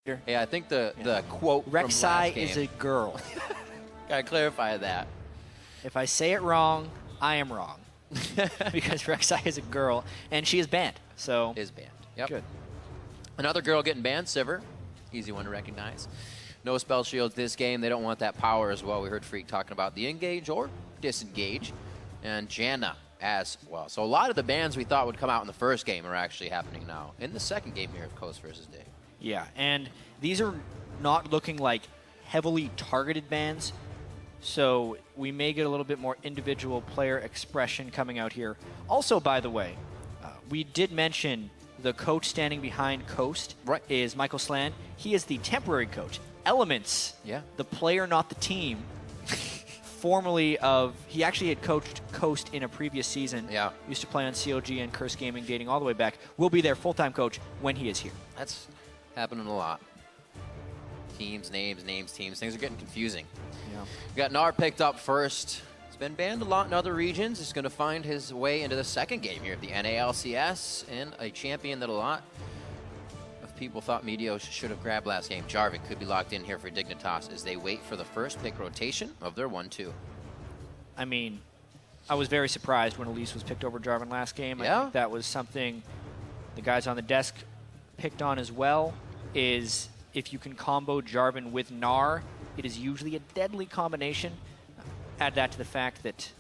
Yeah, I think the quote Rek'Sai is a girl. Gotta clarify that. If I say it wrong, I am wrong. Because Rek'Sai is a girl, and she is banned. So Is banned. Yep. Good. Another girl getting banned, Sivir. Easy one to recognize. No spell shields this game. They don't want that power as well. We heard Freak talking about the engage or disengage. And Janna as well. So a lot of the bans we thought would come out in the first game are actually happening now in the second game here of Coast versus Dig. Yeah, and these are not looking like heavily targeted bans, so we may get a little bit more individual player expression coming out here. Also, by the way, we did mention the coach standing behind Coast is Michael Slan. He is the temporary coach. Elements, the player, not the team, formerly of, he actually had coached Coast in a previous season. Yeah. Used to play on COG and Curse Gaming dating all the way back. Will be their full-time coach when he is here. That's happening a lot. Teams, names, teams. Things are getting confusing. Yeah. We got Gnar picked up first. He's been banned a lot in other regions. He's going to find his way into the second game here at the NA/LCS, and a champion that a lot of people thought Meteos should have grabbed last game. Jarvan could be locked in here for Dignitas as they wait for the first pick rotation of their 1-2. I mean, I was very surprised when Elise was picked over Jarvan last game. I think that was something the guys on the desk picked on as well, is if you can combo Jarvan with Gnar, it is usually a deadly combination. Add that to the fact that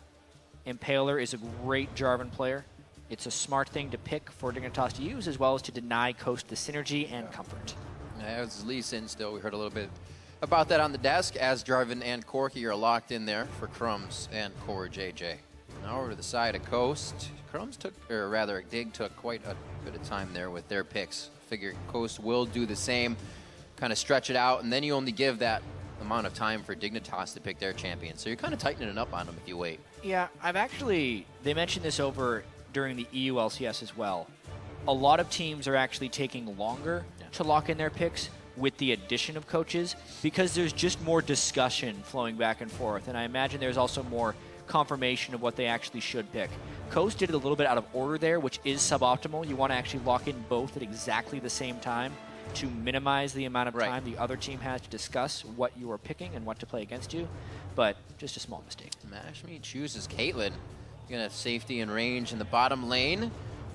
Impaler is a great Jarvan player. It's a smart thing to pick for Dignitas to use, as well as to deny Coast the synergy and comfort. As Lee Sin still, we heard a little bit about that on the desk, as Jarvan and Corki are locked in there for Crumbs and Core JJ. Now over to the side of Coast. Crumbs took, or rather Dig took quite a bit of time there with their picks. Figure Coast will do the same, kind of stretch it out, and then you only give that amount of time for Dignitas to pick their champion. So you're kind of tightening it up on them if you wait. Yeah, they mentioned this over during the EU LCS as well. A lot of teams are actually taking longer to lock in their picks with the addition of coaches because there's just more discussion flowing back and forth. And I imagine there's also more confirmation of what they actually should pick. Coast did it a little bit out of order there, which is suboptimal. You want to actually lock in both at exactly the same time to minimize the amount of time the other team has to discuss what you are picking and what to play against you. But just a small mistake. Mashme chooses Caitlyn. Gonna have safety and range in the bottom lane.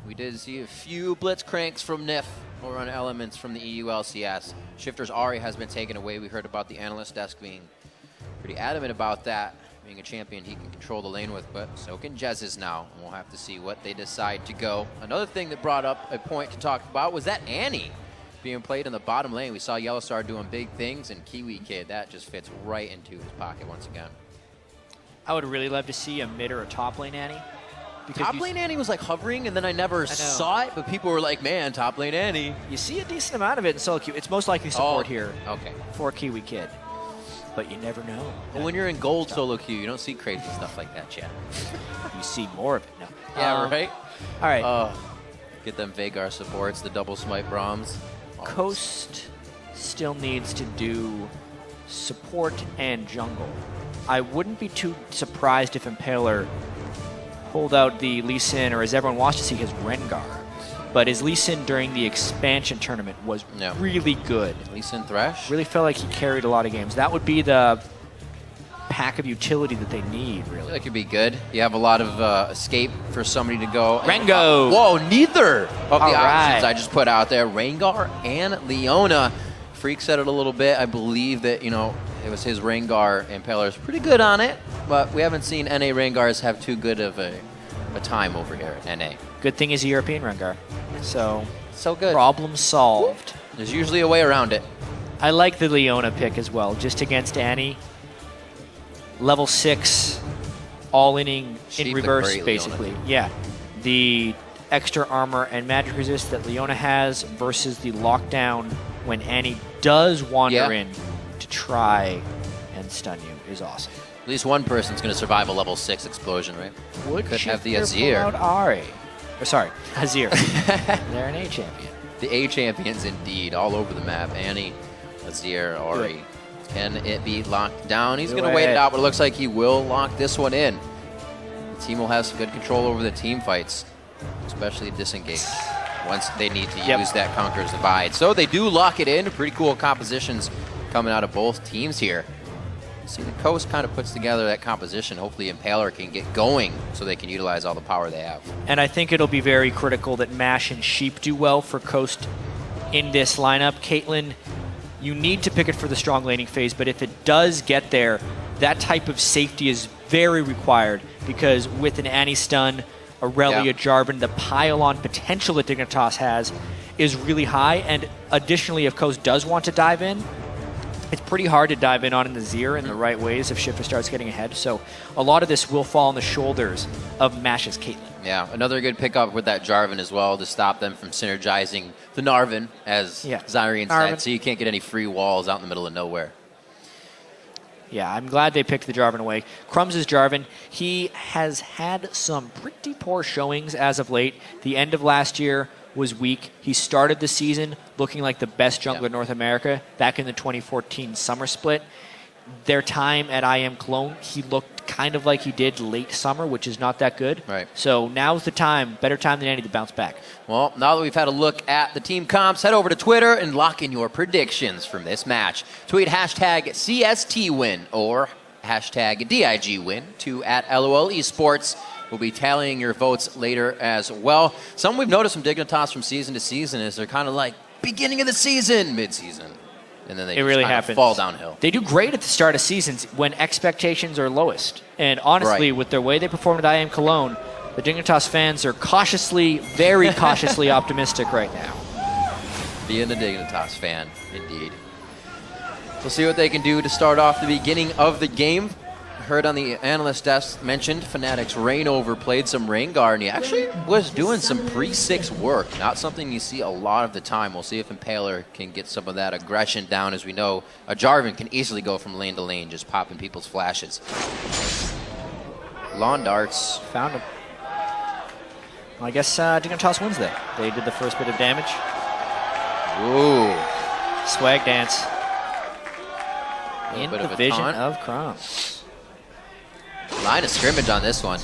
We did see a few blitz cranks from Nif over on Elements from the EU LCS. Shifter's Ahri has been taken away. We heard about the analyst desk being pretty adamant about that, being a champion he can control the lane with, but so can Jez's now. And we'll have to see what they decide to go. Another thing that brought up a point to talk about was that Annie being played in the bottom lane. We saw Yellowstar doing big things, and Kiwi Kid, that just fits right into his pocket once again. I would really love to see a mid or a top lane Annie. Top lane Annie was like hovering, and then I never saw it, but people were like, man, top lane Annie. You see a decent amount of it in solo queue. It's most likely support here for Kiwi Kid. But you never know. Well, when you're in gold solo queue, you don't see crazy stuff like that, Chad. You see more of it now. Yeah, right? All right. Get them Vagar supports, the double smite Brahms. Coast still needs to do support and jungle. I wouldn't be too surprised if Impaler pulled out the Lee Sin, or as everyone wants to see, his Rengar. But his Lee Sin during the expansion tournament was really good. Lee Sin Thresh? Really felt like he carried a lot of games. That would be the pack of utility that they need, really. I feel like it'd be good. You have a lot of escape for somebody to go. Rengo! Whoa, neither of the options I just put out there. Rengar and Leona. Freak said it a little bit. I believe that, you know, it was his Rengar. Impaler's pretty good on it, but we haven't seen NA Rengars have too good of a time over here at NA. Good thing he's a European Rengar. So good. Problem solved. There's usually a way around it. I like the Leona pick as well, just against Annie. Level 6, all-inning in reverse, basically. Yeah. The extra armor and magic resist that Leona has versus the lockdown when Annie does wander in to try and stun you is awesome. At least one person's going to survive a level 6 explosion, right? Could have the Azir. Out Ahri. Or sorry, Azir. They're an A champion. The A champions indeed, all over the map. Annie, Azir, Ahri. Can it be locked down? He's going to wait it out, but it looks like he will lock this one in. The team will have some good control over the team fights, especially disengage. once they need to use that Conqueror's Divide. So they do lock it in. Pretty cool compositions coming out of both teams here. See, the Coast kind of puts together that composition. Hopefully Impaler can get going so they can utilize all the power they have. And I think it'll be very critical that Mash and Sheep do well for Coast in this lineup. Caitlyn, you need to pick it for the strong laning phase, but if it does get there, that type of safety is very required, because with an Annie stun, Aurelia, Jarvan, the pile-on potential that Dignitas has is really high. And additionally, if Coast does want to dive in, it's pretty hard to dive in on the Zir in the right ways if Shifter starts getting ahead. So a lot of this will fall on the shoulders of Mash's Caitlyn. Yeah, another good pickup with that Jarvan as well to stop them from synergizing the Narvin, as Zyrian said, so you can't get any free walls out in the middle of nowhere. Yeah, I'm glad they picked the Jarvan away. Crumbs is Jarvan. He has had some pretty poor showings as of late. The end of last year was weak. He started the season looking like the best jungler in North America back in the 2014 summer split. Their time at IM Cologne, he looked kind of like he did late summer, which is not that good. Right. So now's the time, better time than any, to bounce back. Well, now that we've had a look at the team comps, head over to Twitter and lock in your predictions from this match. Tweet hashtag CSTWin or hashtag DIGWin to @LOL Esports. We'll be tallying your votes later as well. Something we've noticed from Dignitas from season to season is they're kind of like beginning of the season, mid-season. And then they just really kind happens. of fall downhill. They do great at the start of seasons when expectations are lowest. And honestly, with their way they performed at IM Cologne, the Dignitas fans are cautiously, very cautiously optimistic right now. Being a Dignitas fan, indeed. We'll see what they can do to start off the beginning of the game. Heard on the analyst desk mentioned Fnatic's Reignover played some Rengar, and he actually was doing some pre-6 work. Not something you see a lot of the time. We'll see if Impaler can get some of that aggression down. As we know, a Jarvan can easily go from lane to lane, just popping people's flashes. Lawn darts. Found him. Well, I guess Dignitas wins that. They did the first bit of damage. Ooh. Swag dance. In bit the of a vision taunt. of Crumbs. Line of scrimmage on this one.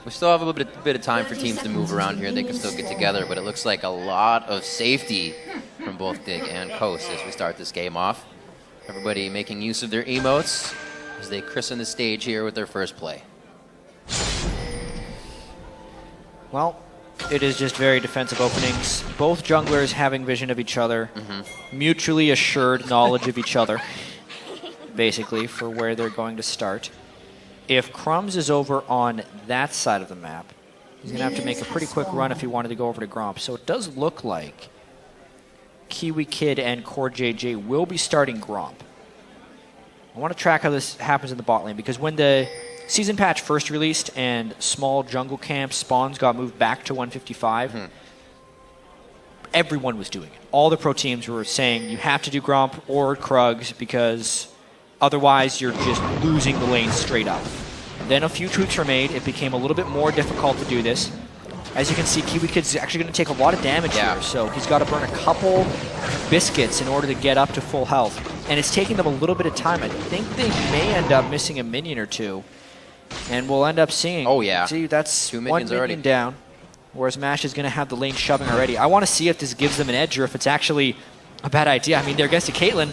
We still have a little bit of time for teams to move around here. They can still get together, but it looks like a lot of safety from both Dig and Coast as we start this game off. Everybody making use of their emotes as they christen the stage here with their first play. Well, it is just very defensive openings. Both junglers having vision of each other, mutually assured knowledge of each other, basically, for where they're going to start. If Crumbs is over on that side of the map, he's going to have to make a pretty quick run if he wanted to go over to Gromp. So it does look like Kiwi Kid and Core JJ will be starting Gromp. I want to track how this happens in the bot lane, because when the season patch first released and small jungle camp spawns got moved back to 155, everyone was doing it. All the pro teams were saying you have to do Gromp or Krugs because otherwise you're just losing the lane straight up. Then a few tweaks were made. It became a little bit more difficult to do this. As you can see, Kiwi Kid's actually going to take a lot of damage here, so he's got to burn a couple biscuits in order to get up to full health. And it's taking them a little bit of time. I think they may end up missing a minion or two. And we'll end up seeing. Oh, yeah. See, that's 2 one minions minion already down. Whereas Mash is going to have the lane shoving already. I want to see if this gives them an edge or if it's actually a bad idea. I mean, they're against a Caitlyn.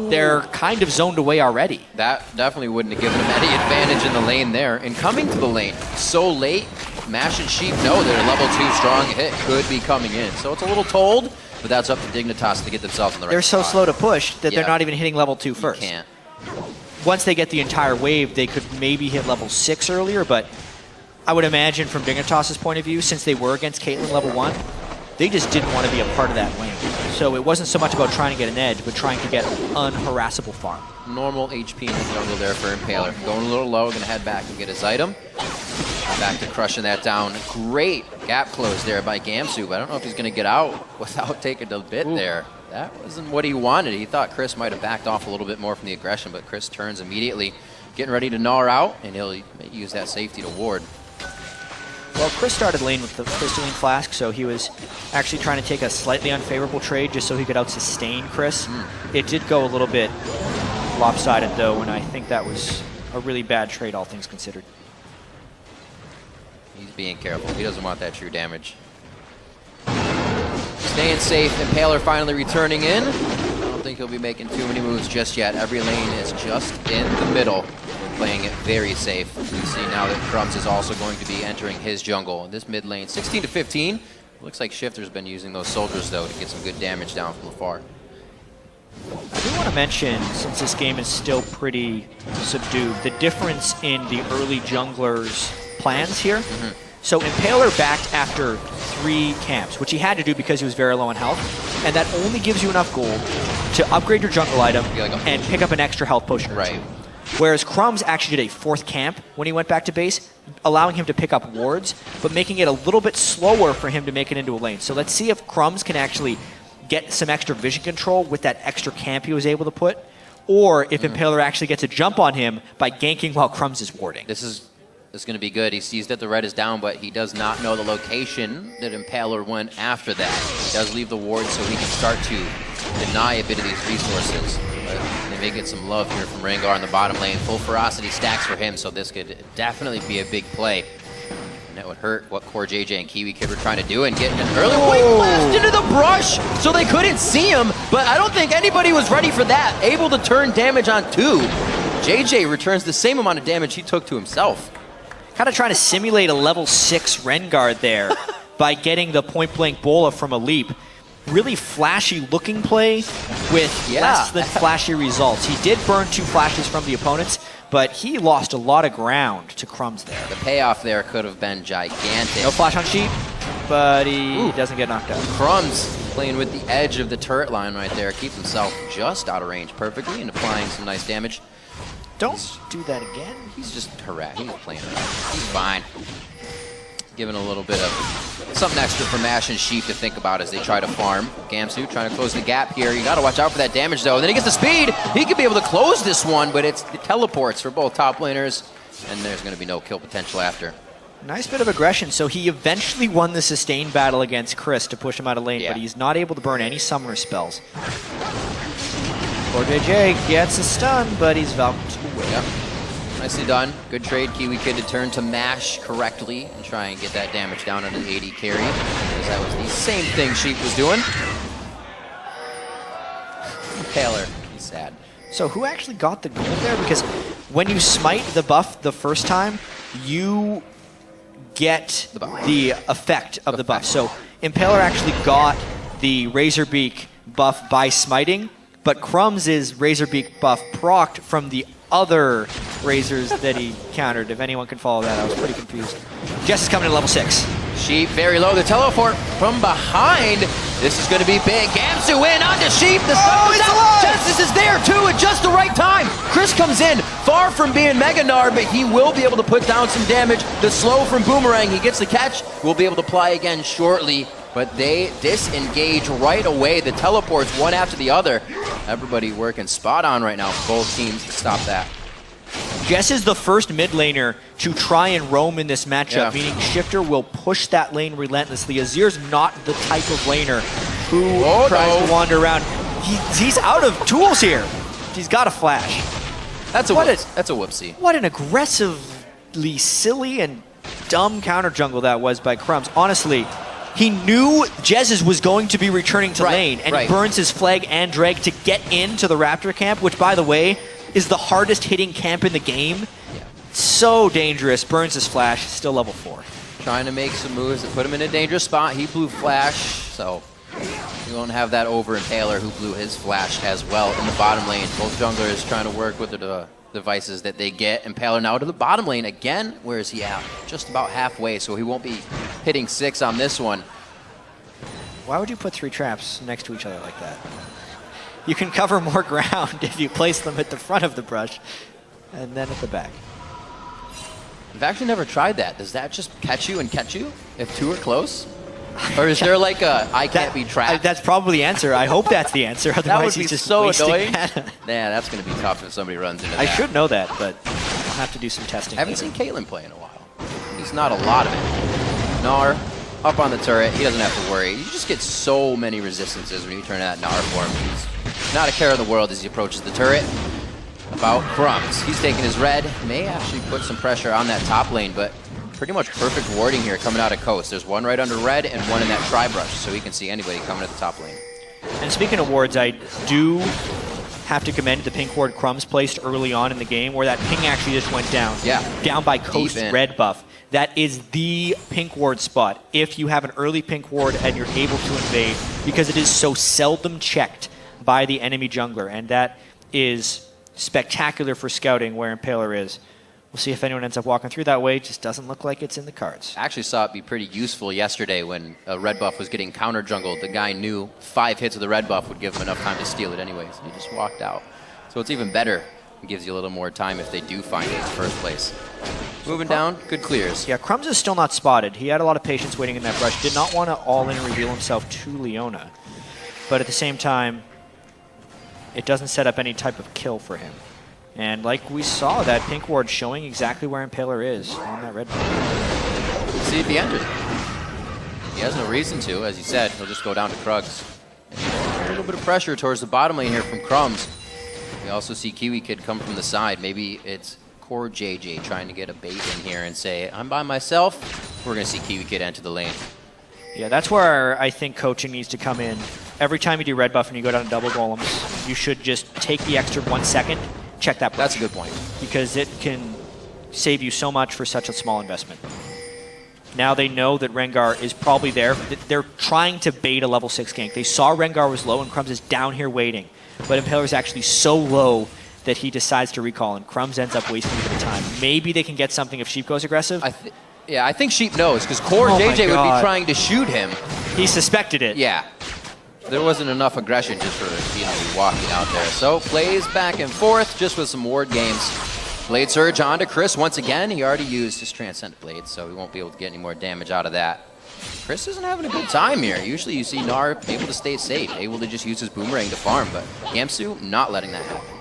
They're kind of zoned away already. That definitely wouldn't have given them any advantage in the lane there. And coming to the lane so late, Mash and Sheep know they're level 2 strong hit could be coming in. So it's a little told, but that's up to Dignitas to get themselves in the right They're so spot. slow to push that they're not even hitting level 2 first. You can't. Once they get the entire wave, they could maybe hit level 6 earlier, but I would imagine from Dignitas' point of view, since they were against Caitlyn level 1, they just didn't want to be a part of that lane. So it wasn't so much about trying to get an edge, but trying to get unharassable farm. Normal HP in the jungle there for Impaler. Going a little low, gonna head back and get his item. Back to crushing that down. Great gap close there by Gamsu, but I don't know if he's gonna get out without taking the bit there. That wasn't what he wanted. He thought Chris might have backed off a little bit more from the aggression, but Chris turns immediately, getting ready to gnaw her out, and he'll use that safety to ward. Well, Chris started lane with the Crystalline Flask, so he was actually trying to take a slightly unfavorable trade just so he could out-sustain Chris. It did go a little bit lopsided, though, and I think that was a really bad trade, all things considered. He's being careful. He doesn't want that true damage. Staying safe, Impaler finally returning in. I don't think he'll be making too many moves just yet. Every lane is just in the middle. They're playing it very safe. We see now that Crumbs is also going to be entering his jungle. This mid lane, 16 to 15. Looks like Shifter's been using those soldiers, though, to get some good damage down from afar. I do want to mention, since this game is still pretty subdued, the difference in the early junglers' plans here. So Impaler backed after 3 camps, which he had to do because he was very low on health, and that only gives you enough gold to upgrade your jungle item and pick up an extra health potion or two. Whereas Crumbs actually did a 4th camp when he went back to base, allowing him to pick up wards, but making it a little bit slower for him to make it into a lane. So let's see if Crumbs can actually get some extra vision control with that extra camp he was able to put, or if Impaler actually gets a jump on him by ganking while Crumbs is warding. This is going to be good. He sees that the red is down, but he does not know the location that Impaler went after that. He does leave the ward so he can start to deny a bit of these resources. But they may get some love here from Rengar in the bottom lane. Full ferocity stacks for him, so this could definitely be a big play. And that would hurt what Core JJ and Kiwi Kid were trying to do and get an early wave blast into the brush, so they couldn't see him, but I don't think anybody was ready for that. Able to turn damage on 2. JJ returns the same amount of damage he took to himself. Kind of trying to simulate a level 6 Rengar there by getting the point-blank bola from a leap. Really flashy looking play with less than flashy results. He did burn 2 flashes from the opponents, but he lost a lot of ground to Crumbs there. The payoff there could have been gigantic. No flash on Sheep, but he doesn't get knocked out. Crumbs playing with the edge of the turret line right there. Keeps himself just out of range perfectly and applying some nice damage. Don't do that again. He's just harassed. He's playing around. He's fine. Giving a little bit of something extra for Mash and Sheep to think about as they try to farm. Gamsu trying to close the gap here. You got to watch out for that damage, though. And then he gets the speed. He could be able to close this one, but it's the teleports for both top laners, and there's going to be no kill potential after. Nice bit of aggression. So he eventually won the sustained battle against Chris to push him out of lane, but he's not able to burn any summoner spells. Poor JJ gets a stun, but he's Valked away. Yep. Nicely done. Good trade, Kiwi Kid, to turn to mash correctly and try and get that damage down under the AD carry, because that was the same thing Sheep was doing. Taylor, he's sad. So who actually got the gold there? Because when you smite the buff the first time, you get the effect of the buff. So Impaler actually got the Razorbeak buff by smiting, but Crumbs' Razorbeak buff procced from the other Razors that he countered. If anyone can follow that, I was pretty confused. Jess is coming to level 6. Sheep very low. The teleport from behind. This is going to be big. Gamsu in onto Sheep. The stun is out. Justice is there too at just the right time. Chris comes in far from being Mega Gnar, but he will be able to put down some damage. The slow from Boomerang. He gets the catch. We'll be able to apply again shortly. But they disengage right away. The teleports one after the other. Everybody working spot on right now for both teams to stop that. Jess is the first mid laner to try and roam in this matchup, meaning Shifter will push that lane relentlessly. Azir's not the type of laner who tries to wander around. He's out of tools here. He's got a flash. That's a whoopsie. What an aggressively silly and dumb counter jungle that was by Crumbs. Honestly, he knew Jez's was going to be returning to lane, and he burns his flag and drag to get into the Raptor camp, which, by the way, is the hardest hitting camp in the game. So dangerous. Burns his flash, still level 4. Trying to make some moves that put him in a dangerous spot. He blew flash, so you won't have that over Impaler, who blew his flash as well in the bottom lane. Both junglers trying to work with the devices that they get. Impaler now to the bottom lane again. Where is he at? Just about halfway, so he won't be hitting 6 on this one. Why would you put 3 traps next to each other like that? You can cover more ground if you place them at the front of the brush and then at the back. I've actually never tried that. Does that just catch you and catch you if 2 are close? Or is there like a I can't be trapped? That's probably the answer. I hope that's the answer. Otherwise, that would be he's just so annoying. Mana. Yeah, that's going to be tough if somebody runs into that. I should know that, but I'll have to do some testing. I haven't seen Caitlyn play in a while. He's not a lot of it. Gnar up on the turret. He doesn't have to worry. You just get so many resistances when you turn that Gnar form. He's not a care in the world as he approaches the turret. About Crumbs. He's taking his red. May actually put some pressure on that top lane, but pretty much perfect warding here coming out of Coast. There's one right under red and one in that tri-brush, so he can see anybody coming at the top lane. And speaking of wards, I do have to commend the pink ward Crumbs placed early on in the game, where that ping actually just went down. Yeah. Down by Coast's red buff. That is the pink ward spot if you have an early pink ward and you're able to invade, because it is so seldom checked by the enemy jungler, and that is spectacular for scouting where Impaler is. We'll see if anyone ends up walking through that way. It just doesn't look like it's in the cards. I actually saw it be pretty useful yesterday when a red buff was getting counter jungled. The guy knew 5 hits of the red buff would give him enough time to steal it anyways. He just walked out. So it's even better. It gives you a little more time if they do find it in the first place. Moving down, good clears. Yeah, Crumbs is still not spotted. He had a lot of patience waiting in that brush. Did not want to all-in and reveal himself to Leona. But at the same time, it doesn't set up any type of kill for him. And like we saw, that pink ward showing exactly where Impaler is on that red buff. Let's see if he enters. He has no reason to. As you said, he'll just go down to Krugs. A little bit of pressure towards the bottom lane here from Crumbs. We also see Kiwi Kid come from the side. Maybe it's Core JJ trying to get a bait in here and say, I'm by myself. We're going to see Kiwi Kid enter the lane. Yeah, that's where I think coaching needs to come in. Every time you do red buff and you go down to double golems, you should just take the extra 1 second, check that brush. That's a good point. Because it can save you so much for such a small investment. Now they know that Rengar is probably there. They're trying to bait a level 6 gank. They saw Rengar was low and Crumbs is down here waiting. But Impaler is actually so low that he decides to recall, and Crumbs ends up wasting a bit of time. Maybe they can get something if Sheep goes aggressive. Yeah, I think Sheep knows, because Core JJ would be trying to shoot him. He suspected it. Yeah. There wasn't enough aggression just for, walking out there. So plays back and forth just with some ward games. Blade Surge onto Chris once again. He already used his Transcendent Blade, so we won't be able to get any more damage out of that. Chris isn't having a good time here. Usually you see Gnar able to stay safe, able to just use his boomerang to farm, but Gamsu not letting that happen.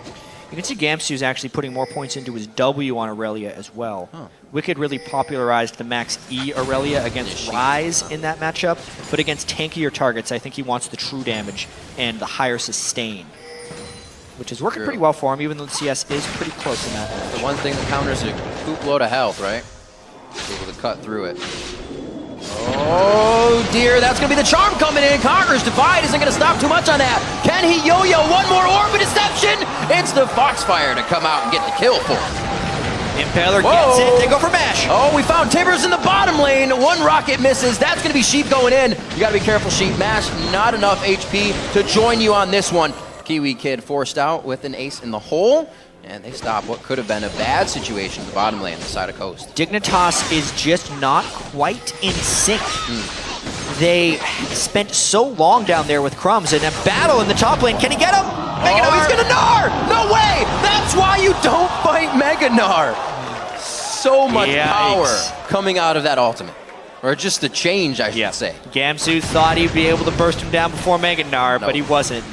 You can see Gamsu's actually putting more points into his W on Aurelia as well. Huh. Wicked really popularized the max E Aurelia against Ryze in that matchup, but against tankier targets, I think he wants the true damage and the higher sustain, which is working pretty well for him, even though the CS is pretty close in that match. The one thing that counters a poop load of health, right? Able to cut through it. Oh dear, that's going to be the charm coming in. Conqueror's Divide isn't going to stop too much on that. Can he yo-yo one more orb of deception? It's the Foxfire to come out and get the kill for him. Impaler gets it, they go for mash. Oh, we found Tibbers in the bottom lane. One rocket misses. That's going to be Sheep going in. You got to be careful, Sheep. Mash, not enough HP to join you on this one. Kiwi Kid forced out with an ace in the hole. And they stop what could have been a bad situation in the bottom lane, the side of Coast. Dignitas is just not quite in sync. They spent so long down there with Crumbs in a battle in the top lane. Can he get him? Oh, he's gonna Gnar! No way! That's why you don't fight Mega Gnar! So much power coming out of that ultimate. Or just the change, I should say. Gamsu thought he'd be able to burst him down before Mega Gnar, but he wasn't.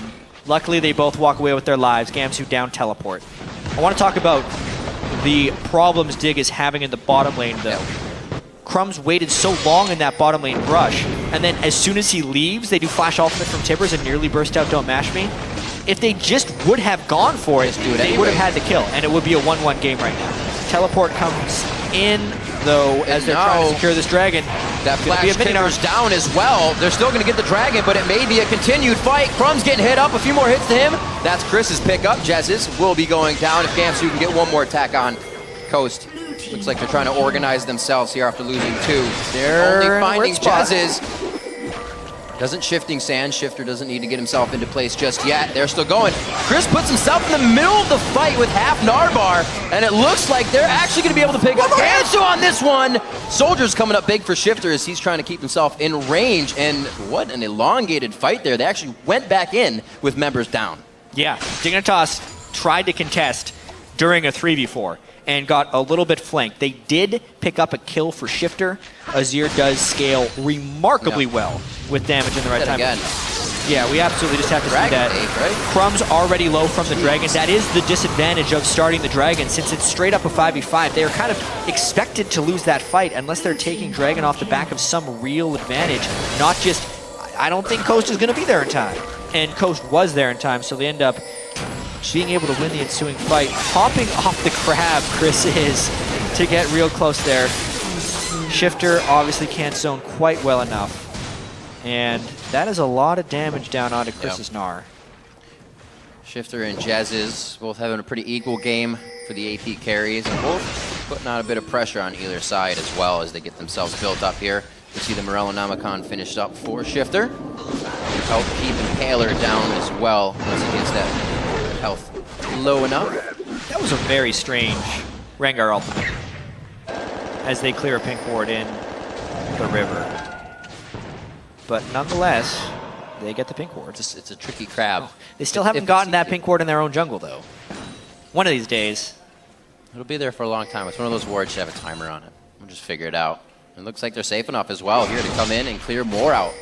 Luckily, they both walk away with their lives. Gamsu down teleport. I want to talk about the problems Dig is having in the bottom lane, though. Crumbs waited so long in that bottom lane rush, and then as soon as he leaves, they do flash ultimate from Tibbers and nearly burst out Don't Mash Me. If they just would have gone for it, they would have had the kill, and it would be a 1-1 game right now. Teleport comes in, though, as they're trying to secure this dragon. That flash Tibbers down as well. They're still going to get the dragon, but it may be a continued fight. Crumbs getting hit up, a few more hits to him. That's Chris's pickup. Jezz's will be going down if Gamsu can get one more attack on Coast. Looks like they're trying to organize themselves here after losing 2. They're only finding Jezz's. Doesn't Shifting Sand. Shifter doesn't need to get himself into place just yet. They're still going. Chris puts himself in the middle of the fight with half Narbar, and it looks like they're actually going to be able to pick up Gamsu on this one. Soldier's coming up big for Shifter as he's trying to keep himself in range, and what an elongated fight there. They actually went back in with members down. Yeah, Dignitas tried to contest during a 3v4 and got a little bit flanked. They did pick up a kill for Shifter. Azir does scale remarkably well with damage in the right time. Again. Yeah, we absolutely just have to see that. Crumbs already low from the Dragon. That is the disadvantage of starting the Dragon. Since it's straight up a 5v5, they are kind of expected to lose that fight unless they're taking Dragon off the back of some real advantage. Not just, I don't think Coast is going to be there in time. And Coast was there in time, so they end up being able to win the ensuing fight. Hopping off the crab, Chris is, to get real close there. Shifter obviously can't zone quite well enough. And that is a lot of damage down onto Chris's Gnar. Shifter and Jez's both having a pretty equal game for the AP carries, and both putting on a bit of pressure on either side as well as they get themselves built up here. You see the Morellonomicon finished up for Shifter. Help keep Impaler down as well once he gets that health low enough. That was a very strange Rengar ultimate as they clear a pink ward in the river. But nonetheless, they get the pink ward. It's a tricky crab. They still haven't gotten that pink ward in their own jungle, though. One of these days. It'll be there for a long time. It's one of those wards that have a timer on it. We'll just figure it out. It looks like they're safe enough as well here to come in and clear more out.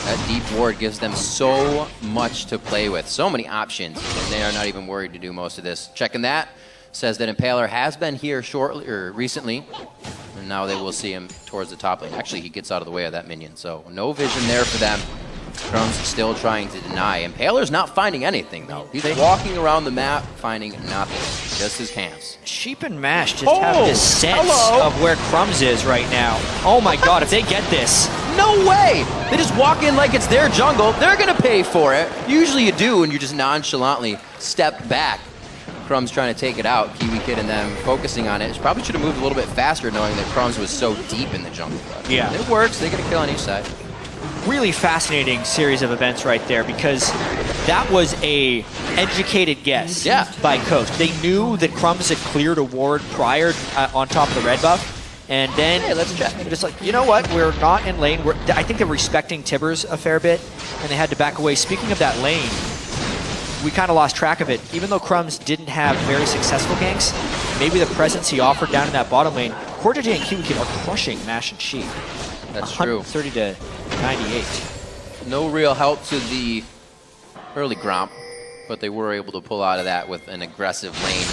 That deep ward gives them so much to play with, so many options, and they are not even worried to do most of this. Checking that, says that Impaler has been here shortly or recently, and now they will see him towards the top lane. Actually, he gets out of the way of that minion, so no vision there for them. Crumb's still trying to deny. Impaler's not finding anything, though. He's walking around the map, finding nothing. Just his camps. Sheep and Mash just have this sense of where Crumbs is right now. Oh my god, if they get this. No way! They just walk in like it's their jungle. They're going to pay for it. Usually you do, and you just nonchalantly step back. Crumbs trying to take it out. Kiwi Kid and them focusing on it. Probably should have moved a little bit faster knowing that Crumbs was so deep in the jungle. But yeah. It works. They get a kill on each side. Really fascinating series of events right there, because that was a educated guess by Coach. They knew that Crumbs had cleared a ward prior on top of the red buff, and then let's check. Just like, you know what, we're not in lane. I think they're respecting Tibbers a fair bit, and they had to back away. Speaking of that lane, we kind of lost track of it. Even though Crumbs didn't have very successful ganks, maybe the presence he offered down in that bottom lane, Cortege and Kiwi Kid are crushing Mash and Sheep. That's true. 30 to 98. No real help to the early Gromp, but they were able to pull out of that with an aggressive lane.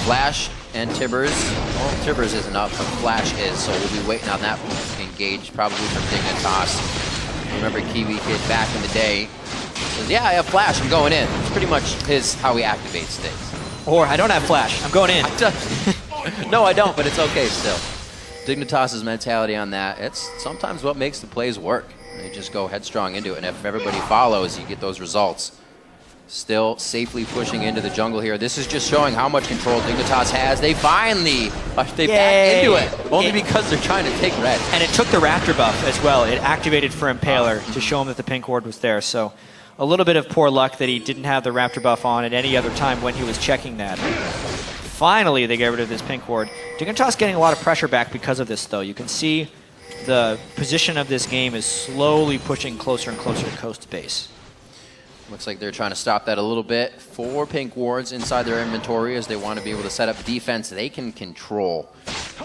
Flash and Tibbers. Well, Tibbers isn't up, but Flash is, so we'll be waiting on that engage probably from Dignitas. Remember Kiwi Kid back in the day says, yeah, I have Flash, I'm going in. It's pretty much how he activates things. Or, I don't have Flash, I'm going in. No, I don't, but it's okay still. Dignitas' mentality on that, it's sometimes what makes the plays work. They just go headstrong into it, and if everybody follows, you get those results. Still safely pushing into the jungle here. This is just showing how much control Dignitas has. They finally, they back into it, only because they're trying to take red. And it took the Raptor buff as well. It activated for Impaler to show him that the pink ward was there. So a little bit of poor luck that he didn't have the Raptor buff on at any other time when he was checking that. Finally, they get rid of this pink ward. Dignitas getting a lot of pressure back because of this, though. You can see the position of this game is slowly pushing closer and closer to coast base. Looks like they're trying to stop that a little bit. 4 pink wards inside their inventory as they want to be able to set up defense they can control.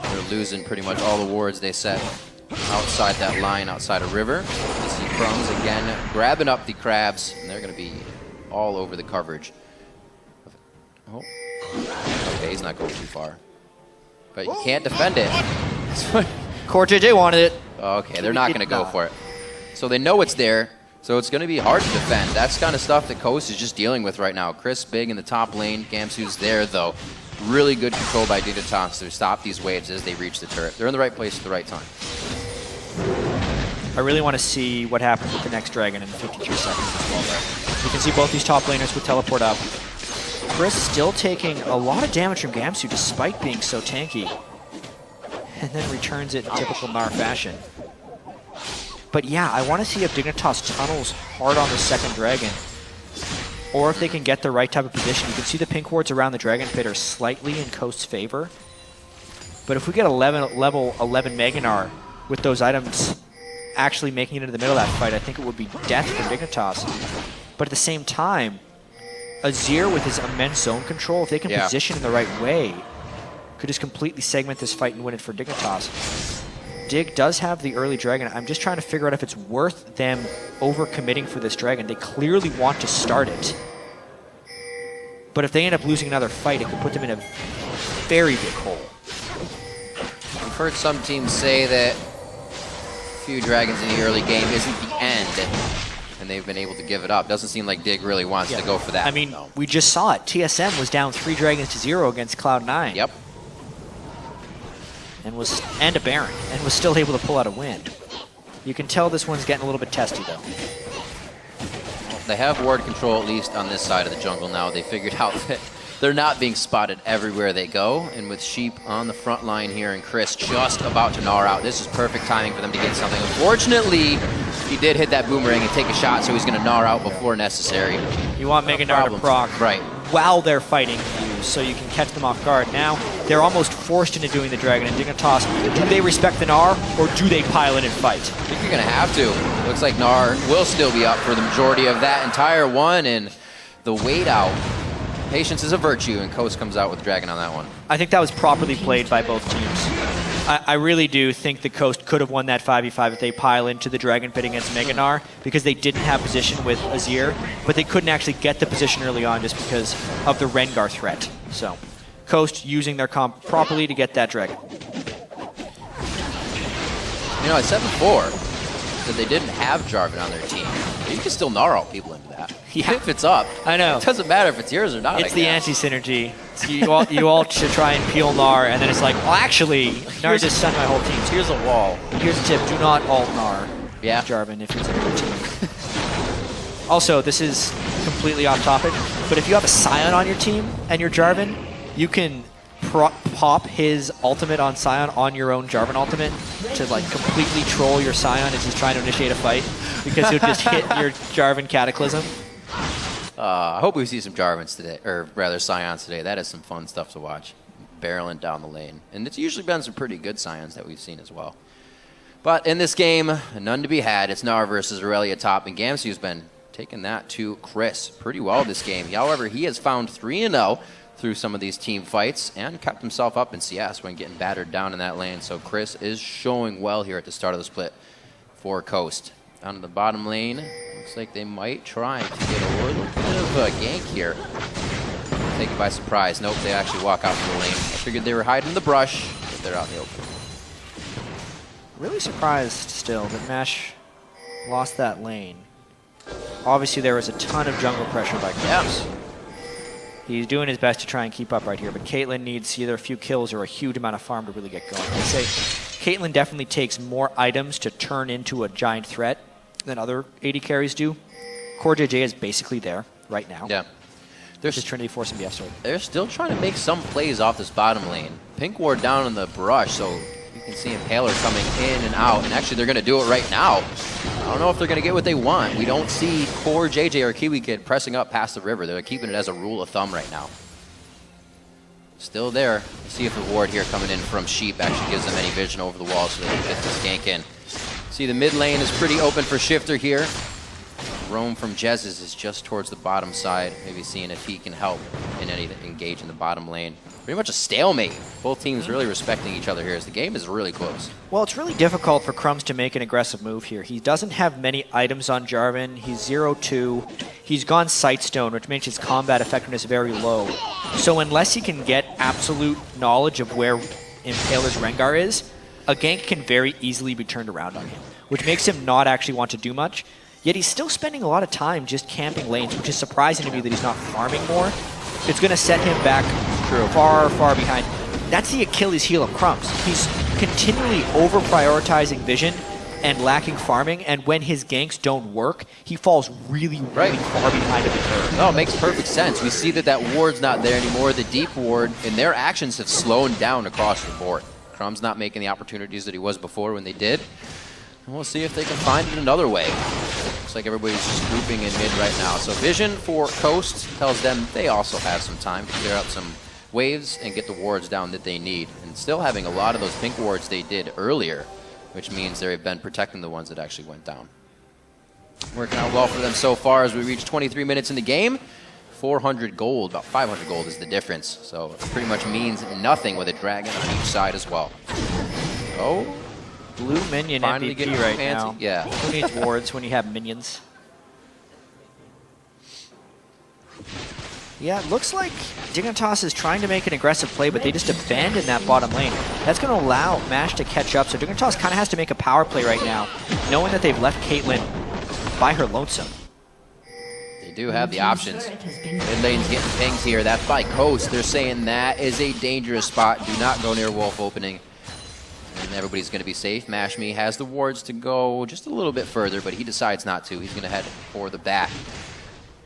They're losing pretty much all the wards they set outside that line, outside of river. You see Crumbs again grabbing up the crabs, and they're going to be all over the coverage. Oh. Okay, he's not going too far. But you can't defend it. Cortege wanted it. Okay, they're not going to go for it. So they know it's there, so it's going to be hard to defend. That's kind of stuff that Coast is just dealing with right now. Chris big in the top lane. Gamsu's there, though. Really good control by Dignitas to stop these waves as they reach the turret. They're in the right place at the right time. I really want to see what happens with the next dragon in 52 seconds as well, though. You can see both these top laners would teleport up. Chris still taking a lot of damage from Gamsu despite being so tanky. And then returns it in typical Gnar fashion. But yeah, I want to see if Dignitas tunnels hard on the second dragon. Or if they can get the right type of position. You can see the pink wards around the Dragon Pit are slightly in Coast's favor. But if we get level 11 Mega Gnar with those items actually making it into the middle of that fight, I think it would be death for Dignitas. But at the same time, Azir with his immense zone control, if they can position in the right way, could just completely segment this fight and win it for Dignitas. Dig does have the early dragon. I'm just trying to figure out if it's worth them over-committing for this dragon. They clearly want to start it. But if they end up losing another fight, it could put them in a very big hole. I've heard some teams say that a few dragons in the early game isn't the end, and they've been able to give it up. Doesn't seem like Dig really wants to go for that. I mean, we just saw it. TSM was down 3 dragons to 0 against Cloud9. Yep. and a Baron, and was still able to pull out a win. You can tell this one's getting a little bit testy, though. They have ward control, at least on this side of the jungle now. They figured out that they're not being spotted everywhere they go. And with Sheep on the front line here and Chris just about to gnaw out, this is perfect timing for them to get something. Unfortunately, he did hit that boomerang and take a shot, so he's going to gnaw out before necessary. You want Mega Gnar to proc right while they're fighting you, so you can catch them off guard. Now, they're almost forced into doing the Dragon and Dignitas. Do they respect the Gnar, or do they pile in and fight? I think you're going to have to. Looks like Gnar will still be up for the majority of that entire one, and the wait out. Patience is a virtue, and Coast comes out with Dragon on that one. I think that was properly played by both teams. I really do think the Coast could have won that 5v5 if they pile into the Dragon pit against Mega Gnar, because they didn't have position with Azir, but they couldn't actually get the position early on just because of the Rengar threat. So, Coast using their comp properly to get that Dragon. You know, at 7-4, that they didn't have Jarvan on their team. You can still gnaw out people into that. Yeah. If it's up. I know. It doesn't matter if it's yours or not. It's the anti-synergy. You all should try and peel Gnar, and then it's like, well, actually, Gnar just stunned my whole team. So here's a wall. Here's a tip: do not ult Gnar. Yeah. Jarvan if it's in your team. Also, this is completely off topic, but if you have a Scion on your team and you're Jarvan, you can pop his ultimate on Scion on your own Jarvan ultimate to like completely troll your Scion as he's trying to initiate a fight, because he'll just hit your Jarvan Cataclysm. I hope we see some Jarvans today, or rather Scions today. That is some fun stuff to watch. Barreling down the lane. And it's usually been some pretty good Scions that we've seen as well. But in this game, none to be had. It's Gnar versus Aurelia top, and Gamsu's been taking that to Chris pretty well this game. However, he has found 3-0 through some of these team fights and kept himself up in CS when getting battered down in that lane. So Chris is showing well here at the start of the split for Coast. Down to the bottom lane, looks like they might try to get a little bit of a gank here. Taken by surprise. Nope, they actually walk out to the lane. I figured they were hiding in the brush, but they're out in the open. Really surprised still that Mesh lost that lane. Obviously, there was a ton of jungle pressure by Kraus. He's doing his best to try and keep up right here, but Caitlyn needs either a few kills or a huge amount of farm to really get going. I'd say Caitlyn definitely takes more items to turn into a giant threat than other AD carries do. Core JJ is basically there right now. Yeah. There's just Trinity Force and BF Sword. They're still trying to make some plays off this bottom lane. Pink ward down in the brush, so you can see Impaler coming in and out. And actually, they're going to do it right now. I don't know if they're going to get what they want. We don't see Core JJ or Kiwi Kid pressing up past the river. They're keeping it as a rule of thumb right now. Still there. See if the ward here coming in from Sheep actually gives them any vision over the wall so they can get this gank in. See, the mid lane is pretty open for Shifter here. Roam from Jez's is just towards the bottom side, maybe seeing if he can help in any engage in the bottom lane. Pretty much a stalemate. Both teams really respecting each other here as the game is really close. Well, it's really difficult for Crumbs to make an aggressive move here. He doesn't have many items on Jarvan. He's 0-2. He's gone Sightstone, which makes his combat effectiveness very low. So unless he can get absolute knowledge of where Impaler's Rengar is, a gank can very easily be turned around on him, which makes him not actually want to do much. Yet he's still spending a lot of time just camping lanes, which is surprising to me that he's not farming more. It's going to set him back far, far behind. That's the Achilles heel of Crumbs. He's continually over-prioritizing vision and lacking farming, and when his ganks don't work, he falls really far behind of the curve. No, it makes perfect sense. We see that that ward's not there anymore. The deep ward, and their actions have slowed down across the board. Crumbs not making the opportunities that he was before when they did. And we'll see if they can find it another way. Looks like everybody's just grouping in mid right now. So vision for Coast tells them they also have some time to clear out some waves and get the wards down that they need. And still having a lot of those pink wards they did earlier, which means they've been protecting the ones that actually went down. Working out well for them so far as we reach 23 minutes in the game. 400 gold, about 500 gold is the difference. So it pretty much means nothing with a dragon on each side as well. Oh. Blue minion Finally MVP right fancy. now. Yeah. Who needs wards when you have minions? Yeah, it looks like Dignitas is trying to make an aggressive play, but they just abandoned that bottom lane. That's going to allow MASH to catch up, so Dignitas kind of has to make a power play right now, knowing that they've left Caitlyn by her lonesome. They do have the options. Mid lane's getting pinged here. That's by Coast. They're saying that is a dangerous spot. Do not go near Wolf opening. And everybody's going to be safe. Mashme has the wards to go just a little bit further, but he decides not to. He's going to head for the back.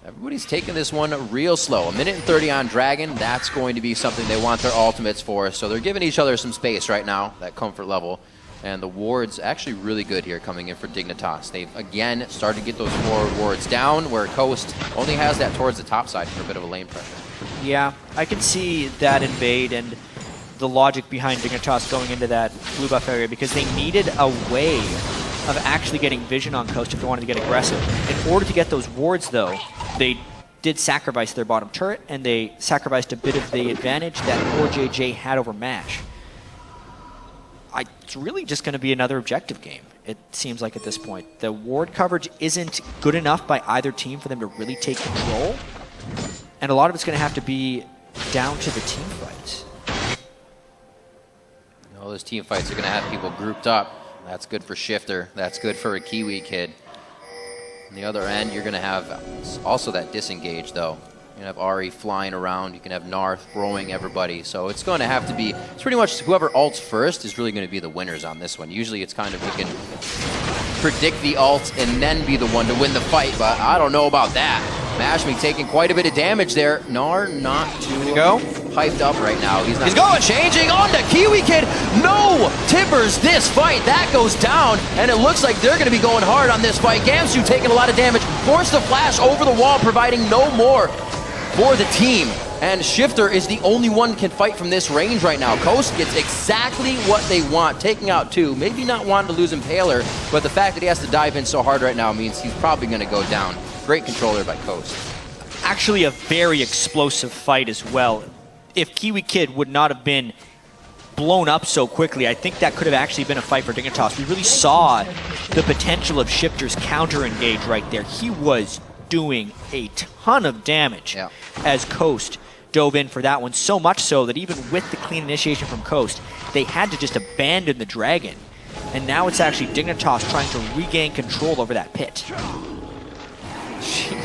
Everybody's taking this one real slow. 1:30 on Dragon. That's going to be something they want their ultimates for. So they're giving each other some space right now, that comfort level. And the wards actually really good here coming in for Dignitas. They've, again, started to get those forward wards down, where Coast only has that towards the top side for a bit of a lane pressure. Yeah, I can see that invade and the logic behind Dignitas going into that blue buff area, because they needed a way of actually getting vision on Coast if they wanted to get aggressive. In order to get those wards, though, they did sacrifice their bottom turret, and they sacrificed a bit of the advantage that JJ had over MASH. It's really just going to be another objective game, it seems like at this point. The ward coverage isn't good enough by either team for them to really take control, and a lot of it's going to have to be down to the team fights. All those team fights are going to have people grouped up. That's good for Shifter. That's good for a Kiwi kid. On the other end, you're going to have also that disengage, though. You can have Ari flying around. You can have Narth throwing everybody. So it's going to have to be, it's pretty much whoever ults first is really going to be the winners on this one. Usually it's kind of, you can predict the ult and then be the one to win the fight, but I don't know about that. Mashme taking quite a bit of damage there. Nar not too hyped up right now. He's going, changing on to Kiwi Kid. No tippers this fight. That goes down, and it looks like they're going to be going hard on this fight. Gamsu taking a lot of damage. Forced the flash over the wall, providing no more for the team. And Shifter is the only one who can fight from this range right now. Coast gets exactly what they want, taking out two. Maybe not wanting to lose Impaler, but the fact that he has to dive in so hard right now means he's probably going to go down. Great controller by Coast. Actually a very explosive fight as well. If Kiwi Kid would not have been blown up so quickly, I think that could have actually been a fight for Dignitas. We really saw the potential of Shifter's counter engage right there. He was doing a ton of damage as Coast dove in for that one, so much so that even with the clean initiation from Coast, they had to just abandon the Dragon. And now it's actually Dignitas trying to regain control over that pit. She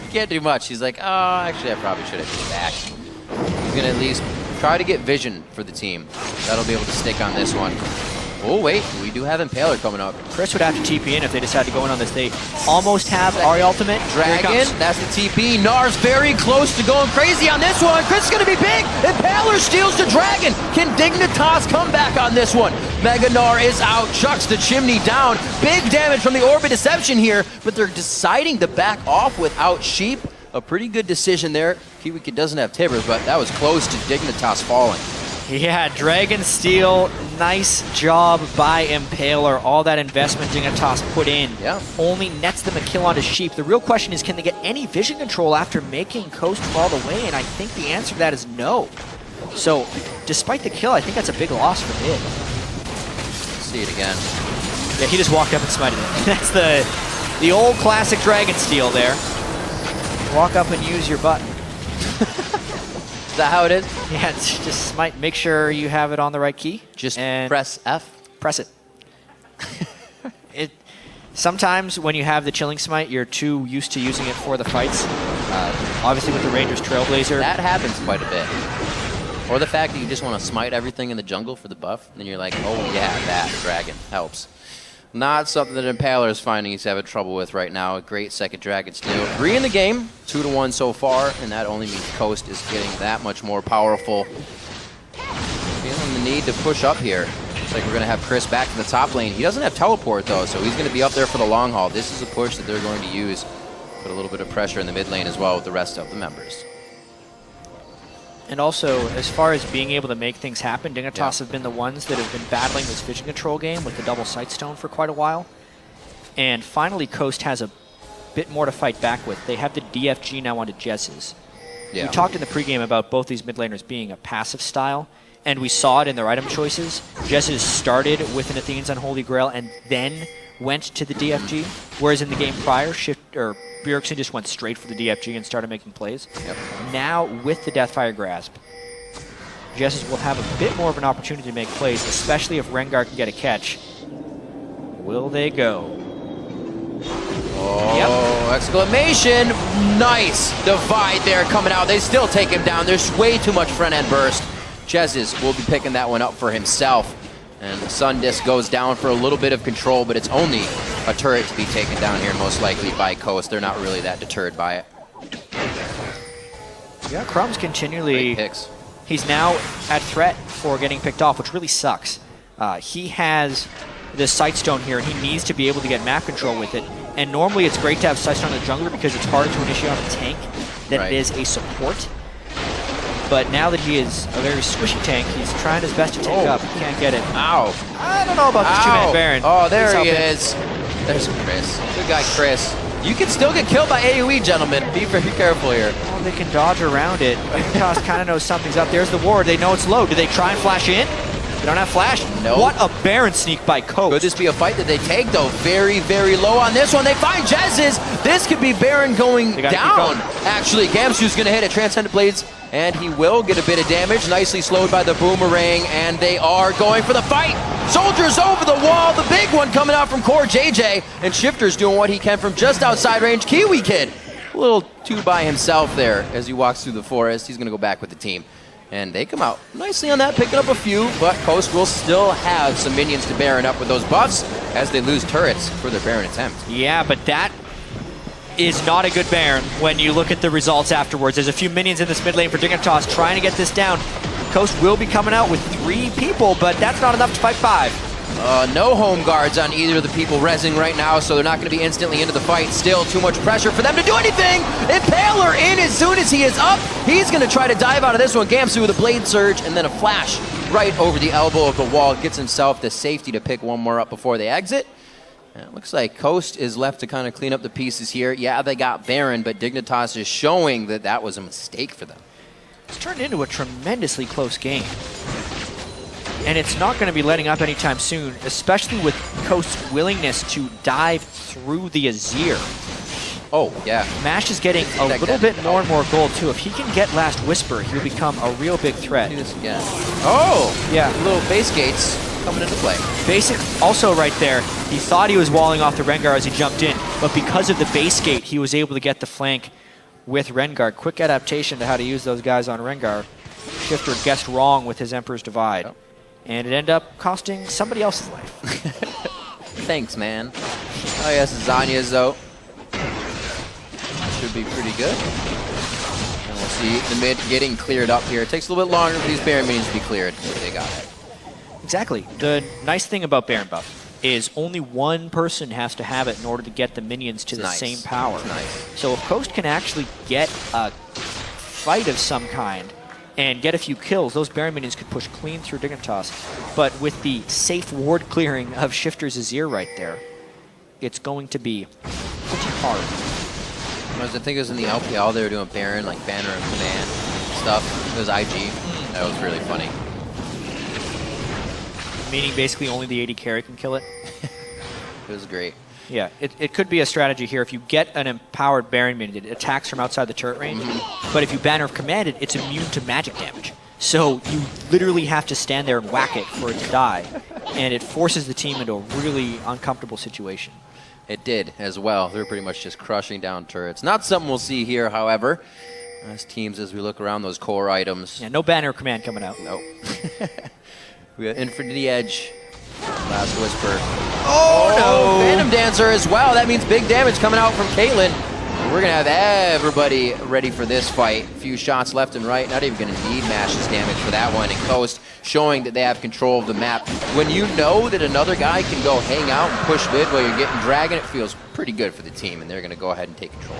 can't do much. He's like, oh, actually, I probably should have been back. He's going to at least try to get vision for the team. That'll be able to stick on this one. Oh, wait, we do have Impaler coming up. Chris would have to TP in if they decide to go in on this. They almost have Ari ultimate. Dragon, that's the TP. Nar's very close to going crazy on this one. Chris is going to be big. Impaler steals the Dragon. Can Dignitas come back on this one? Mega Gnar is out, chucks the chimney down. Big damage from the Orbit Deception here, but they're deciding to back off without Sheep. A pretty good decision there. Kiwi Kid doesn't have Tibbers, but that was close to Dignitas falling. Yeah, Dragon Steal, nice job by Impaler. All that investment Dignitas put in only nets them a kill onto Sheep. The real question is, can they get any vision control after making Coast fall away? And I think the answer to that is no. So, despite the kill, I think that's a big loss for Mid. See it again. Yeah, he just walked up and smited it. That's the old classic Dragon Steal there. Walk up and use your button. Is that how it is? Yeah, it's just smite. Make sure you have it on the right key. Just press F. Press it. Sometimes when you have the chilling smite, you're too used to using it for the fights. Obviously with the Rangers Trailblazer. That happens quite a bit. Or the fact that you just want to smite everything in the jungle for the buff, and then you're like, oh yeah, that Dragon helps. Not something that Impaler is finding he's having trouble with right now. A great second Dragon Steal. 3 in the game, 2-1 so far, and that only means Coast is getting that much more powerful. Feeling the need to push up here. Looks like we're going to have Chris back to the top lane. He doesn't have teleport though, so he's going to be up there for the long haul. This is a push that they're going to use. Put a little bit of pressure in the mid lane as well with the rest of the members. And also, as far as being able to make things happen, Dignitas have been the ones that have been battling this vision control game with the double Sightstone for quite a while. And finally, Coast has a bit more to fight back with. They have the DFG now onto Jess's. We talked in the pregame about both these mid laners being a passive style, and we saw it in their item choices. Jess's started with an Athene's Unholy Grail and then went to the DFG, whereas in the game prior, Bjergsen just went straight for the DFG and started making plays. Now, with the Deathfire Grasp, Jesses will have a bit more of an opportunity to make plays, especially if Rengar can get a catch. Will they go? Oh, exclamation! Nice divide there coming out. They still take him down. There's way too much front-end burst. Jesses will be picking that one up for himself. And the Sun Disc goes down for a little bit of control, but it's only a turret to be taken down here, most likely by Coast. They're not really that deterred by it. Yeah, Crumb's continually... Great picks. He's now at threat for getting picked off, which really sucks. He has this Sightstone here, and he needs to be able to get map control with it. And normally it's great to have Sightstone in the jungler because it's harder to initiate on a tank than it is a support. But now that he is a very squishy tank, he's trying his best to take up. He can't get it. Ow. I don't know about this two-man Baron. Oh, there he is. There's Chris. Good guy, Chris. You can still get killed by AoE, gentlemen. Be very careful here. Oh, they can dodge around it. Dignitas kind of knows something's up. There's the ward. They know it's low. Do they try and flash in? They don't have flash. No. What a Baron sneak by Coast. Could this be a fight that they take, though? Very, very low on this one. They find Jez's. This could be Baron going down. Actually, Gamsu's going to hit it. Transcendent Blades, and he will get a bit of damage. Nicely slowed by the Boomerang, and they are going for the fight. Soldiers over the wall. The big one coming out from Core JJ, and Shifter's doing what he can from just outside range. Kiwi Kid, a little two by himself there as he walks through the forest. He's going to go back with the team. And they come out nicely on that, picking up a few, but Coast will still have some minions to Baron up with those buffs as they lose turrets for their Baron attempt. Yeah, but that is not a good Baron when you look at the results afterwards. There's a few minions in this mid lane for Dignitas trying to get this down. Coast will be coming out with 3 people, but that's not enough to fight 5. No home guards on either of the people rezzing right now, so they're not going to be instantly into the fight. Still too much pressure for them to do anything. Impaler in as soon as he is up. He's going to try to dive out of this one. Gamsu with a blade surge and then a flash right over the elbow of the wall. Gets himself the safety to pick one more up before they exit. And it looks like Coast is left to kind of clean up the pieces here. Yeah, they got Baron, but Dignitas is showing that that was a mistake for them. It's turned into a tremendously close game. And it's not going to be letting up anytime soon, especially with Coast's willingness to dive through the Azir. Oh, yeah. Mash is getting a little bit more and more gold, too. If he can get Last Whisper, he'll become a real big threat. Do this again. Oh! Yeah. Little base gates coming into play. Basic also right there. He thought he was walling off the Rengar as he jumped in, but because of the base gate, he was able to get the flank with Rengar. Quick adaptation to how to use those guys on Rengar. Shifter guessed wrong with his Emperor's Divide. Oh. And it ended up costing somebody else's life. Thanks, man. Oh, yes, Zanya's, though. Should be pretty good. And we'll see the mid getting cleared up here. It takes a little bit longer for these Baron minions to be cleared, but they got it. Exactly. The nice thing about Baron buff is only one person has to have it in order to get the minions to the same power. Nice. So if Coast can actually get a fight of some kind and get a few kills, those Baron minions could push clean through Dignitas. But with the safe ward clearing of Shifter's Azir right there, it's going to be pretty hard. I think it was in the LPL, they were doing Baron, like banner and command stuff. It was IG. That was really funny. Meaning basically only the AD carry can kill it? It was great. Yeah, it could be a strategy here. If you get an empowered Baron minion, it attacks from outside the turret range. But if you banner of command it, it's immune to magic damage. So you literally have to stand there and whack it for it to die. And it forces the team into a really uncomfortable situation. It did as well. They're pretty much just crushing down turrets. Not something we'll see here, however, as teams as we look around those core items. Yeah, no banner of command coming out. Nope. We got Infinity Edge. Last Whisper. Oh, no! Phantom Dancer as well. That means big damage coming out from Caitlyn. We're going to have everybody ready for this fight. A few shots left and right. Not even going to need Mash's damage for that one. And Coast showing that they have control of the map. When you know that another guy can go hang out and push mid while you're getting Dragon, it feels pretty good for the team. And they're going to go ahead and take control.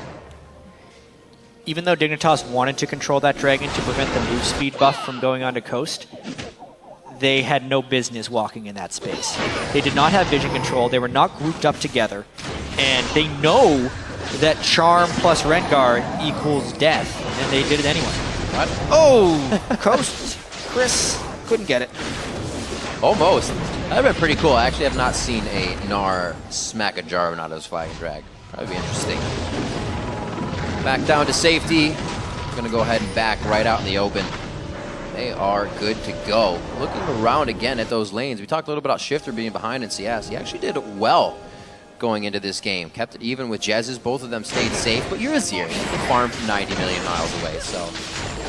Even though Dignitas wanted to control that Dragon to prevent the move speed buff from going on to Coast, they had no business walking in that space. They did not have vision control. They were not grouped up together. And they know that Charm plus Rengar equals death. And they did it anyway. What? Oh! Coast. Chris couldn't get it. Almost. That would have been pretty cool. I actually have not seen a Gnar smack a Jarvan out of his flag and drag. Probably be interesting. Back down to safety. Going to go ahead and back right out in the open. They are good to go. Looking around again at those lanes. We talked a little bit about Shifter being behind in CS. He actually did well going into this game. Kept it even with Jez's. Both of them stayed safe, but you're Azir. You can farm from 90 million miles away, so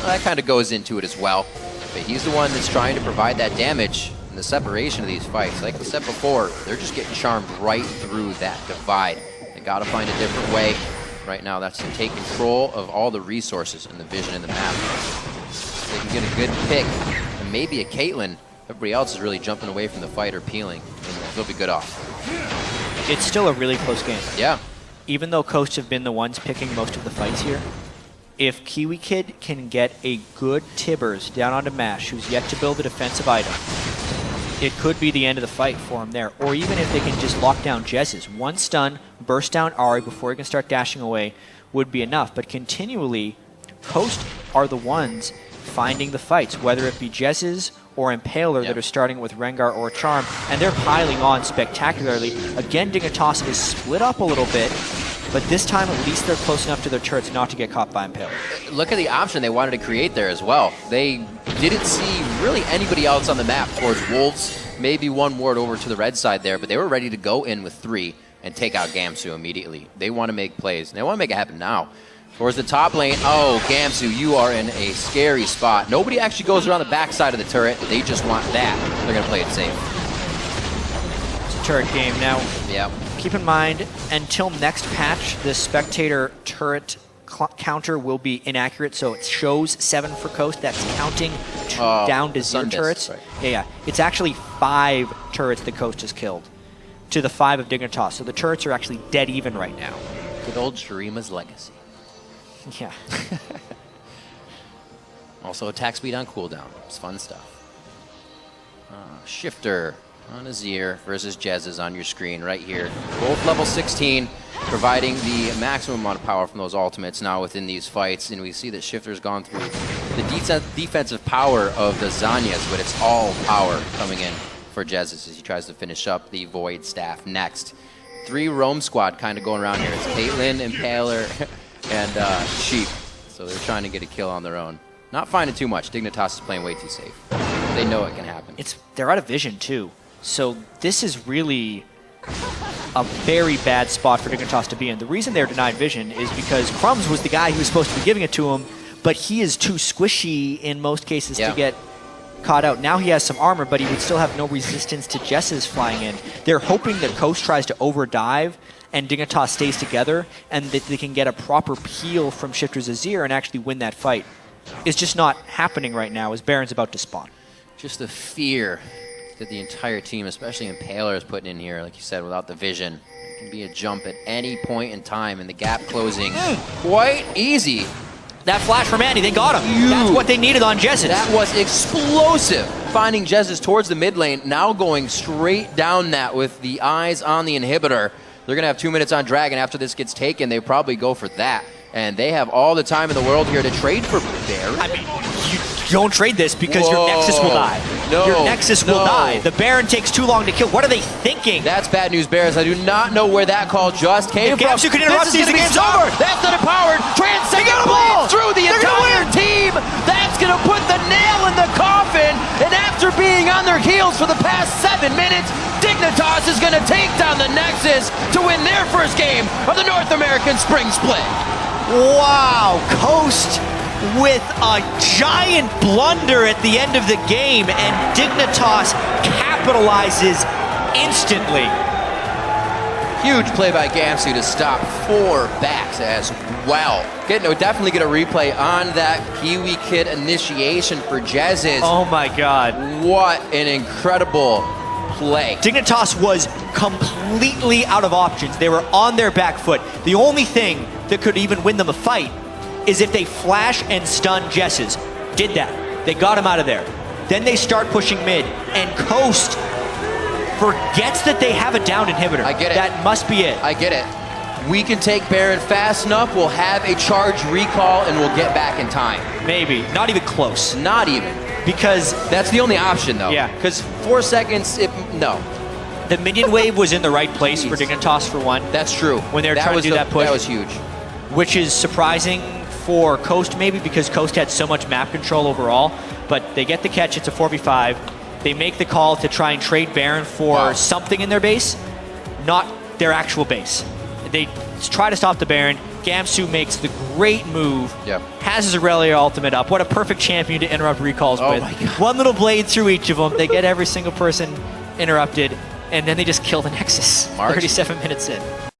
that kind of goes into it as well. But he's the one that's trying to provide that damage. and the separation of these fights. Like we said before, they're just getting charmed right through that divide. They got to find a different way. Right now, that's to take control of all the resources and the vision in the map. They can get a good pick, and maybe a Caitlyn. Everybody else is really jumping away from the fight or peeling, and they'll be good off. It's still a really close game. Yeah. Even though Coast have been the ones picking most of the fights here, if Kiwi Kid can get a good Tibbers down onto Mash, who's yet to build a defensive item, it could be the end of the fight for him there. Or even if they can just lock down Jez's. One stun, burst down Ahri before he can start dashing away would be enough. But continually, Coast are the ones finding the fights, whether it be Jez's or Impaler that are starting with Rengar or Charm, and they're piling on spectacularly. Again, Dignitas is split up a little bit, but this time at least they're close enough to their turrets not to get caught by Impaler. Look at the option they wanted to create there as well. They didn't see really anybody else on the map towards Wolves, maybe one ward over to the red side there, but they were ready to go in with 3 and take out Gamsu immediately. They want to make plays, and they want to make it happen now. Towards the top lane, oh, Gamsu, you are in a scary spot. Nobody actually goes around the backside of the turret. They just want that. They're going to play it safe. It's a turret game now. Yeah. Keep in mind, until next patch, the spectator turret counter will be inaccurate, so it shows 7 for Coast. That's counting down to 0 turrets. Right. Yeah. It's actually 5 turrets the Coast has killed to the 5 of Dignitas. So the turrets are actually dead even right now. Good old Shurima's legacy. Yeah. Also attack speed on cooldown. It's fun stuff. Shifter on Azir versus Jez is on your screen right here. Both level 16, providing the maximum amount of power from those ultimates now within these fights. And we see that Shifter's gone through the defensive power of the Zanyas, but it's all power coming in for Jez as he tries to finish up the Void Staff next. 3 roam squad kind of going around here. It's Caitlyn, Impaler, and Sheep. So they're trying to get a kill on their own. Not finding too much. Dignitas is playing way too safe. They know it can happen. They're out of vision too. So this is really a very bad spot for Dignitas to be in. The reason they're denied vision is because Crumbs was the guy who was supposed to be giving it to him, but he is too squishy in most cases to get caught out. Now he has some armor, but he would still have no resistance to Jess's flying in. They're hoping that Coast tries to overdive and Dignitas stays together, and that they can get a proper peel from Shifter's Azir and actually win that fight. It's just not happening right now as Baron's about to spawn. Just the fear that the entire team, especially Impaler, is putting in here, like you said, without the vision. It can be a jump at any point in time, and the gap closing quite easy. That flash from Andy, they got him. That's what they needed on Jez's. That was explosive. Finding Jez's towards the mid lane, now going straight down that with the eyes on the inhibitor. They're going to have 2 minutes on Dragon. After this gets taken, they probably go for that. And they have all the time in the world here to trade for Baron. I mean, you don't trade this because your Nexus will die. No, your Nexus will die. The Baron takes too long to kill. What are they thinking? That's bad news, Bears. I do not know where that call just came from. Gamsu can interrupt these, the game's over. That's not empowered. Transcendent blade through the entire team. That's going to put the nail in the coffin. And after being on their heels for the past 7 minutes, Dignitas is going to take down the Nexus to win their first game of the North American Spring Split. Wow, Coast with a giant blunder at the end of the game, and Dignitas capitalizes instantly. Huge play by Gamsu to stop 4 backs as well. Definitely get a replay on that Kiwi Kid initiation for Jez's. Oh my God. What an incredible play. Dignitas was completely out of options. They were on their back foot. The only thing that could even win them a fight is if they flash and stun Jess's. Did that. They got him out of there. Then they start pushing mid, and Coast forgets that they have a down inhibitor. I get it. That must be it. I get it. We can take Baron fast enough, we'll have a charge recall, and we'll get back in time. Maybe. Not even close. Not even. Because that's the only option, though. Yeah. Because 4 seconds, no. The minion wave was in the right place for Dignitas for one. That's true. When they were trying to do that push. That was huge. Which is surprising for Coast maybe because Coast had so much map control overall. But they get the catch, it's a 4v5. They make the call to try and trade Baron for something in their base, not their actual base. They try to stop the Baron. Gamsu makes the great move. Yep. Has his Aurelia ultimate up. What a perfect champion to interrupt recalls Oh with. my God. One little blade through each of them. They get every single person interrupted, and then they just kill the Nexus. March. 37 minutes in.